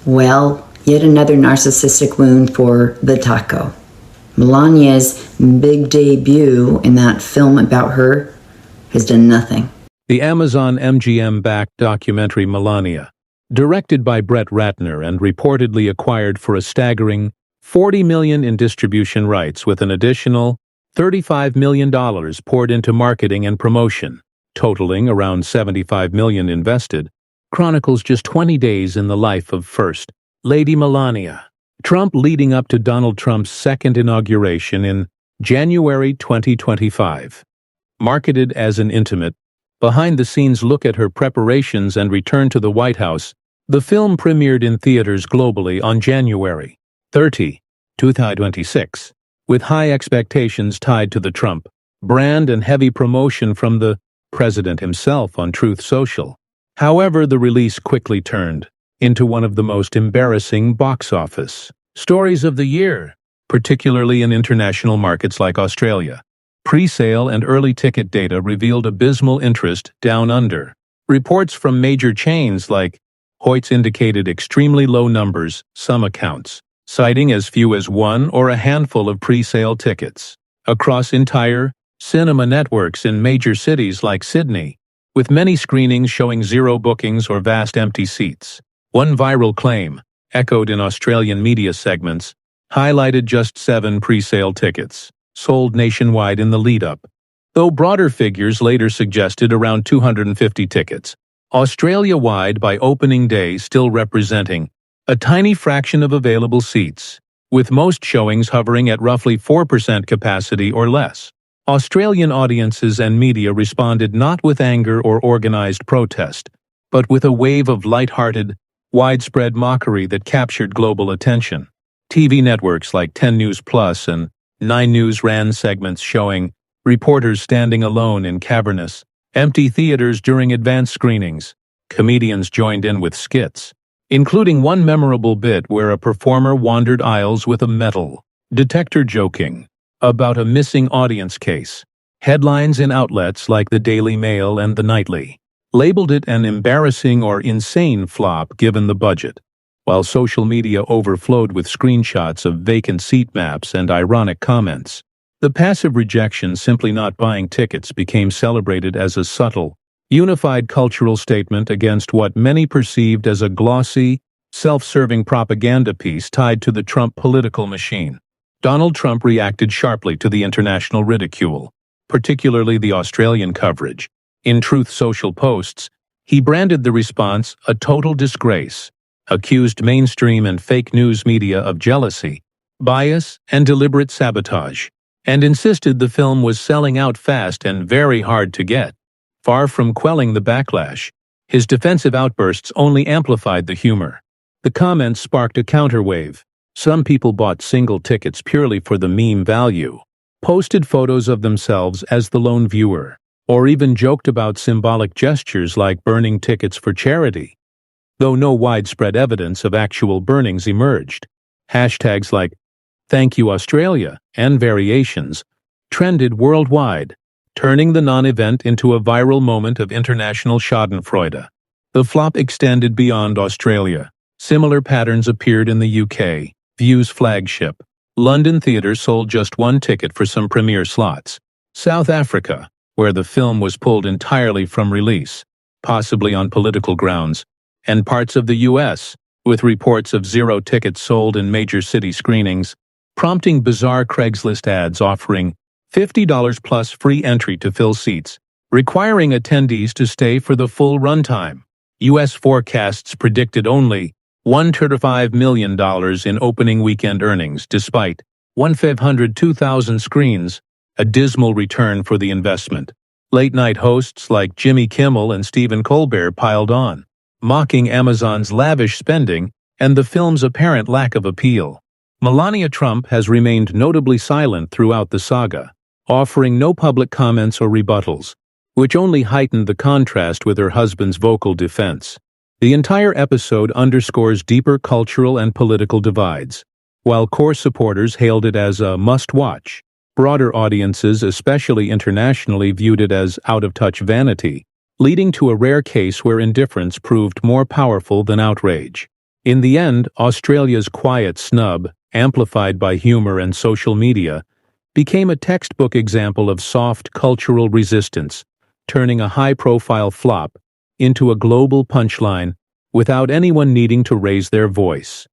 Well, yet another narcissistic wound for the taco. Melania's big debut in that film about her has done nothing. The Amazon MGM-backed documentary Melania, directed by Brett Ratner and reportedly acquired for a staggering $40 million in distribution rights with an additional $35 million poured into marketing and promotion, totaling around $75 million invested, chronicles just 20 days in the life of First Lady Melania Trump leading up to Donald Trump's second inauguration in January 2025. Marketed as an intimate, behind-the-scenes look at her preparations and return to the White House, the film premiered in theaters globally on January 30, 2026, with high expectations tied to the Trump brand and heavy promotion from the president himself on Truth Social. However, the release quickly turned into one of the most embarrassing box office stories of the year, particularly in international markets like Australia. Pre-sale and early ticket data revealed abysmal interest down under. Reports from major chains like Hoyt's indicated extremely low numbers, some accounts citing as few as one or a handful of pre-sale tickets across entire cinema networks in major cities like Sydney, with many screenings showing zero bookings or vast empty seats. One viral claim, echoed in Australian media segments, highlighted just 7 pre-sale tickets sold nationwide in the lead-up, though broader figures later suggested around 250 tickets, Australia-wide by opening day still representing a tiny fraction of available seats, with most showings hovering at roughly 4% capacity or less. Australian audiences and media responded not with anger or organized protest, but with a wave of light-hearted, widespread mockery that captured global attention. TV networks like 10 News Plus and 9 News ran segments showing reporters standing alone in cavernous, empty theaters during advanced screenings. Comedians joined in with skits, including one memorable bit where a performer wandered aisles with a metal detector joking about a missing audience case. Headlines in outlets like the Daily Mail and the Nightly labeled it an embarrassing or insane flop given the budget, while social media overflowed with screenshots of vacant seat maps and ironic comments. The passive rejection, simply not buying tickets, became celebrated as a subtle, unified cultural statement against what many perceived as a glossy, self-serving propaganda piece tied to the Trump political machine. Donald Trump reacted sharply to the international ridicule, particularly the Australian coverage. In Truth Social posts, he branded the response a total disgrace, accused mainstream and fake news media of jealousy, bias, and deliberate sabotage, and insisted the film was selling out fast and very hard to get. Far from quelling the backlash, his defensive outbursts only amplified the humor. The comments sparked a counterwave. Some people bought single tickets purely for the meme value, posted photos of themselves as the lone viewer, or even joked about symbolic gestures like burning tickets for charity. Though no widespread evidence of actual burnings emerged, hashtags like "Thank you Australia" and variations trended worldwide, turning the non-event into a viral moment of international schadenfreude. The flop extended beyond Australia. Similar patterns appeared in the UK. View's flagship London theatre sold just 1 ticket for some premiere slots. South Africa, where the film was pulled entirely from release, possibly on political grounds, and parts of the US, with reports of 0 tickets sold in major city screenings, prompting bizarre Craigslist ads offering $50 plus free entry to fill seats, requiring attendees to stay for the full runtime. US forecasts predicted only $135 million in opening weekend earnings, despite 102,000 screens, a dismal return for the investment. Late-night hosts like Jimmy Kimmel and Stephen Colbert piled on, mocking Amazon's lavish spending and the film's apparent lack of appeal. Melania Trump has remained notably silent throughout the saga, offering no public comments or rebuttals, which only heightened the contrast with her husband's vocal defense. The entire episode underscores deeper cultural and political divides. While core supporters hailed it as a must-watch, broader audiences, especially internationally, viewed it as out-of-touch vanity, leading to a rare case where indifference proved more powerful than outrage. In the end, Australia's quiet snub, amplified by humor and social media, became a textbook example of soft cultural resistance, turning a high-profile flop into a global punchline without anyone needing to raise their voice.